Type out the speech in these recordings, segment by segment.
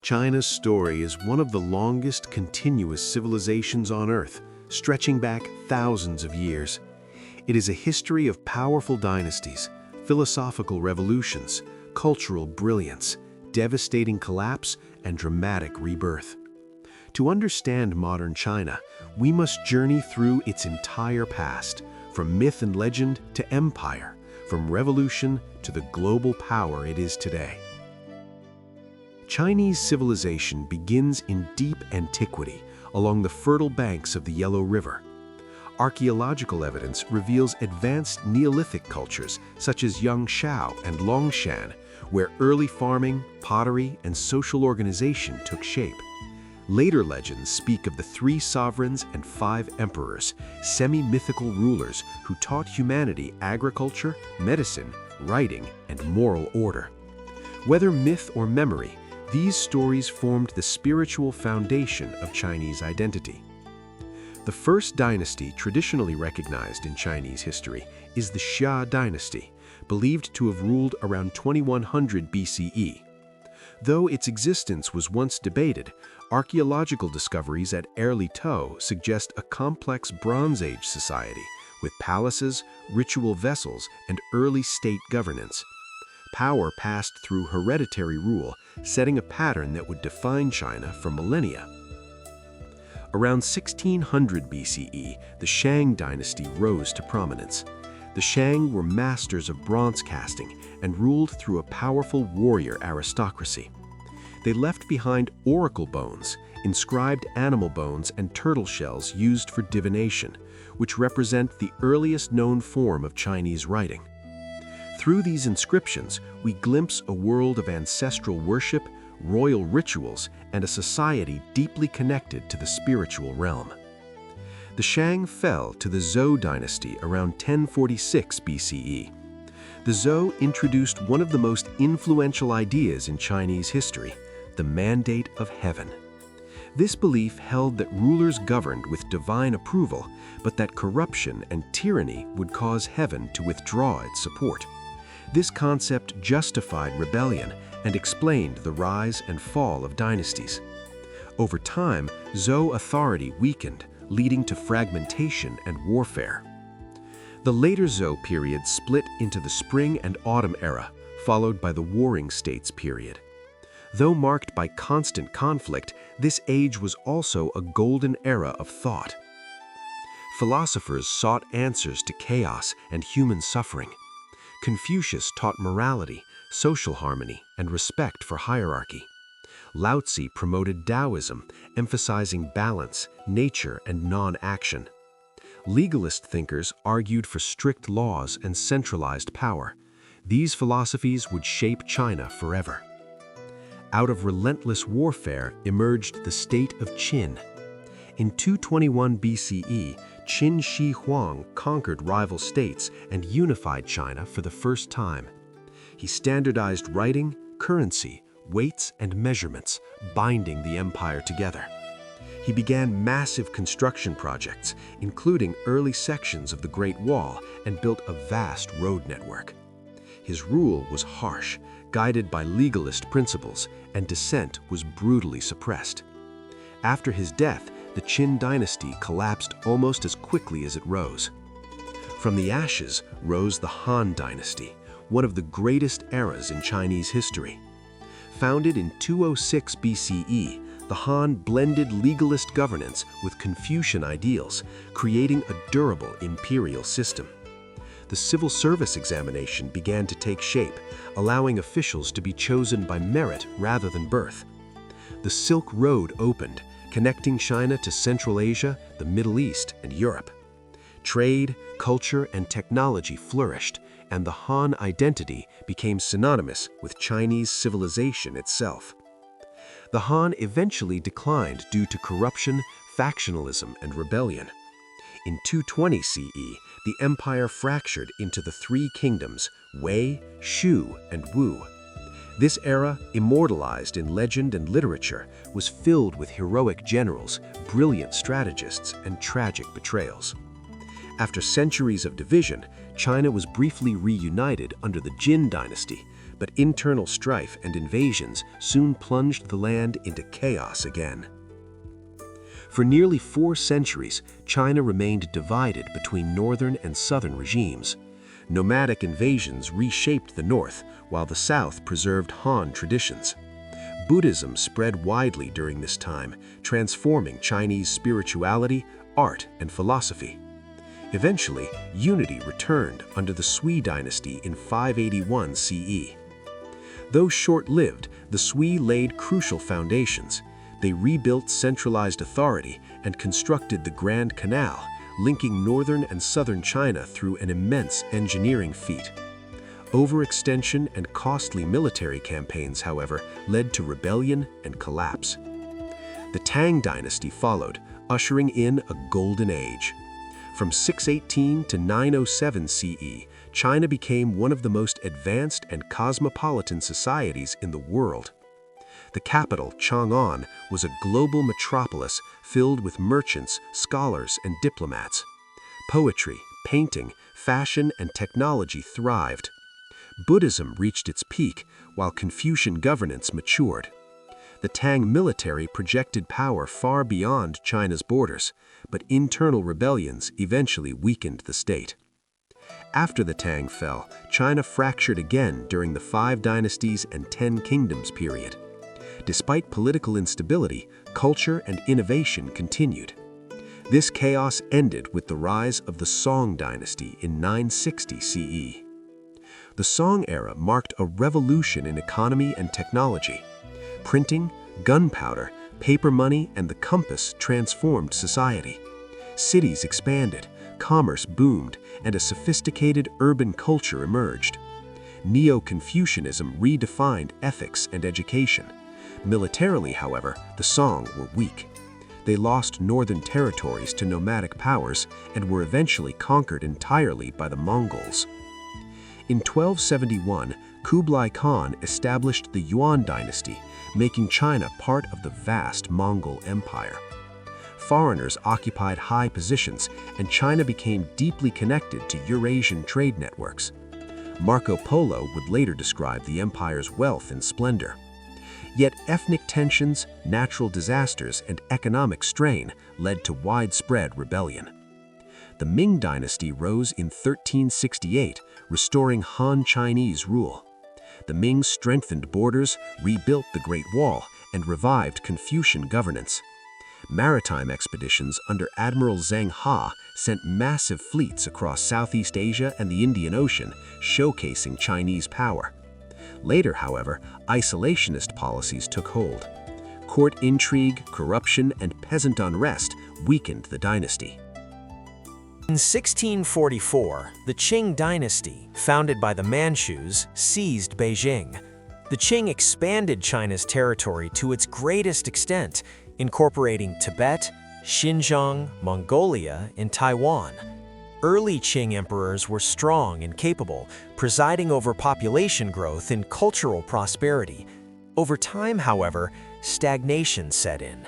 China's story is one of the longest continuous civilizations on Earth, stretching back thousands of years. It is a history of powerful dynasties, philosophical revolutions, cultural brilliance, devastating collapse, and dramatic rebirth. To understand modern China, we must journey through its entire past, from myth and legend to empire, from revolution to the global power it is today. Chinese civilization begins in deep antiquity along the fertile banks of the Yellow River. Archaeological evidence reveals advanced Neolithic cultures such as Yangshao and Longshan, where early farming, pottery, and social organization took shape. Later legends speak of the 3 sovereigns and 5 emperors, semi-mythical rulers who taught humanity agriculture, medicine, writing, and moral order. Whether myth or memory, these stories formed the spiritual foundation of Chinese identity. The first dynasty traditionally recognized in Chinese history is the Zhou Dynasty, believed to have ruled around 2100 BCE. Though its existence was once debated, archaeological discoveries at Erli-To suggest a complex Bronze Age society with palaces, ritual vessels, and early state governance. Power passed through hereditary rule, setting a pattern that would define China for millennia. Around 1600 BCE, the Shang dynasty rose to prominence. The Shang were masters of bronze casting and ruled through a powerful warrior aristocracy. They left behind oracle bones, inscribed animal bones, and turtle shells used for divination, which represent the earliest known form of Chinese writing. Through these inscriptions, we glimpse a world of ancestral worship, royal rituals, and a society deeply connected to the spiritual realm. The Shang fell to the Zhou Dynasty around 1046 BCE. The Zhou introduced one of the most influential ideas in Chinese history, the mandate of heaven. This belief held that rulers governed with divine approval, but that corruption and tyranny would cause heaven to withdraw its support. This concept justified rebellion and explained the rise and fall of dynasties. Over time, Zhou authority weakened, leading to fragmentation and warfare. The later Zhou period split into the Spring and Autumn era, followed by the Warring States period. Though marked by constant conflict, this age was also a golden era of thought. Philosophers sought answers to chaos and human suffering. Confucius taught morality, social harmony, and respect for hierarchy. Laozi promoted Daoism, emphasizing balance, nature, and non-action. Legalist thinkers argued for strict laws and centralized power. These philosophies would shape China forever. Out of relentless warfare emerged the state of Qin. In 221 BCE, Qin Shi Huang conquered rival states and unified China for the first time. He standardized writing, currency, weights, and measurements, binding the empire together. He began massive construction projects, including early sections of the Great Wall, and built a vast road network. His rule was harsh, guided by legalist principles, and dissent was brutally suppressed. After his death, the Qin dynasty collapsed almost as quickly as it rose. From the ashes rose the Han Dynasty, one of the greatest eras in Chinese history. Founded in 206 BCE, the Han blended legalist governance with Confucian ideals, creating a durable imperial system. The civil service examination began to take shape, allowing officials to be chosen by merit rather than birth. The Silk Road opened, connecting China to Central Asia, the Middle East, and Europe. Trade, culture, and technology flourished, and the Han identity became synonymous with Chinese civilization itself. The Han eventually declined due to corruption, factionalism, and rebellion. In 220 CE, the empire fractured into the 3 kingdoms, Wei, Shu, and Wu. This era, immortalized in legend and literature, was filled with heroic generals, brilliant strategists, and tragic betrayals. After centuries of division, China was briefly reunited under the Qin dynasty, but internal strife and invasions soon plunged the land into chaos again. For nearly 4 centuries, China remained divided between northern and southern regimes. Nomadic invasions reshaped the north, while the south preserved Han traditions. Buddhism spread widely during this time, transforming Chinese spirituality, art, and philosophy. Eventually, unity returned under the Sui dynasty in 581 CE. Though short-lived, the Sui laid crucial foundations. They rebuilt centralized authority and constructed the Grand Canal, linking northern and southern China through an immense engineering feat. Overextension and costly military campaigns, however, led to rebellion and collapse. The Tang dynasty followed, ushering in a golden age. From 618 to 907 CE, China became one of the most advanced and cosmopolitan societies in the world. The capital, Chang'an, was a global metropolis filled with merchants, scholars, and diplomats. Poetry, painting, fashion, and technology thrived. Buddhism reached its peak, while Confucian governance matured. The Tang military projected power far beyond China's borders, but internal rebellions eventually weakened the state. After the Tang fell, China fractured again during the 5 Dynasties and 10 Kingdoms period. Despite political instability, culture and innovation continued. This chaos ended with the rise of the Song Dynasty in 960 CE. The Song era marked a revolution in economy and technology. Printing, gunpowder, paper money, and the compass transformed society. Cities expanded, commerce boomed, and a sophisticated urban culture emerged. Neo-Confucianism redefined ethics and education. Militarily, however, the Song were weak. They lost northern territories to nomadic powers and were eventually conquered entirely by the Mongols. In 1271, Kublai Khan established the Yuan Dynasty, making China part of the vast Mongol Empire. Foreigners occupied high positions, and China became deeply connected to Eurasian trade networks. Marco Polo would later describe the empire's wealth and splendor. Yet ethnic tensions, natural disasters, and economic strain led to widespread rebellion. The Ming Dynasty rose in 1368, restoring Han Chinese rule. The Ming strengthened borders, rebuilt the Great Wall, and revived Confucian governance. Maritime expeditions under Admiral Zheng He sent massive fleets across Southeast Asia and the Indian Ocean, showcasing Chinese power. Later, however, isolationist policies took hold. Court intrigue, corruption, and peasant unrest weakened the dynasty. In 1644, the Qing Dynasty, founded by the Manchus, seized Beijing. The Qing expanded China's territory to its greatest extent, incorporating Tibet, Xinjiang, Mongolia, and Taiwan. Early Qing emperors were strong and capable, presiding over population growth and cultural prosperity. Over time, however, stagnation set in.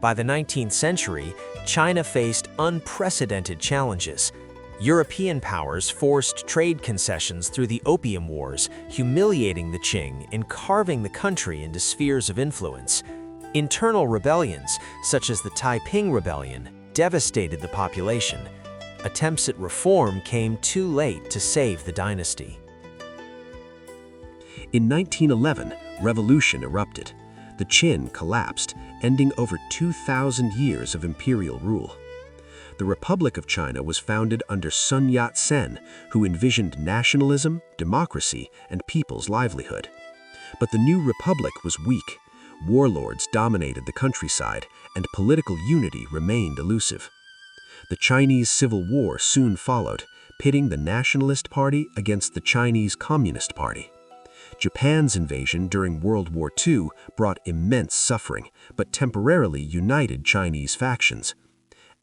By the 19th century, China faced unprecedented challenges. European powers forced trade concessions through the Opium Wars, humiliating the Qing and carving the country into spheres of influence. Internal rebellions, such as the Taiping Rebellion, devastated the population. Attempts at reform came too late to save the dynasty. In 1911, revolution erupted. The Qin collapsed, ending over 2,000 years of imperial rule. The Republic of China was founded under Sun Yat-sen, who envisioned nationalism, democracy, and people's livelihood. But the new republic was weak. Warlords dominated the countryside, and political unity remained elusive. The Chinese Civil War soon followed, pitting the Nationalist Party against the Chinese Communist Party. Japan's invasion during World War II brought immense suffering, but temporarily united Chinese factions.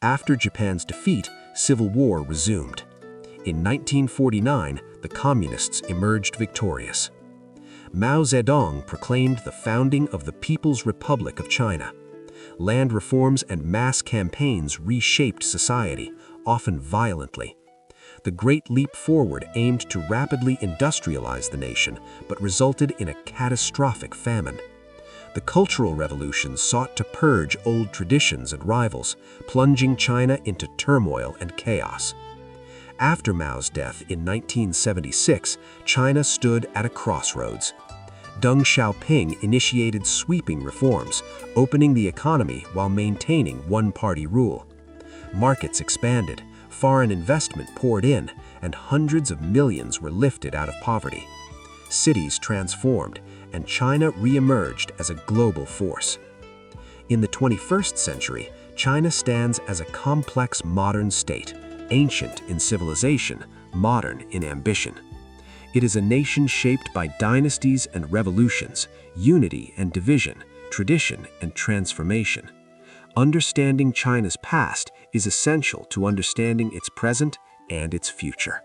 After Japan's defeat, civil war resumed. In 1949, the Communists emerged victorious. Mao Zedong proclaimed the founding of the People's Republic of China. Land reforms and mass campaigns reshaped society, often violently. The Great Leap Forward aimed to rapidly industrialize the nation, but resulted in a catastrophic famine. The Cultural Revolution sought to purge old traditions and rivals, plunging China into turmoil and chaos. After Mao's death in 1976, China stood at a crossroads. Deng Xiaoping initiated sweeping reforms, opening the economy while maintaining one-party rule. Markets expanded, foreign investment poured in, and hundreds of millions were lifted out of poverty. Cities transformed, and China re-emerged as a global force. In the 21st century, China stands as a complex modern state, ancient in civilization, modern in ambition. It is a nation shaped by dynasties and revolutions, unity and division, tradition and transformation. Understanding China's past is essential to understanding its present and its future.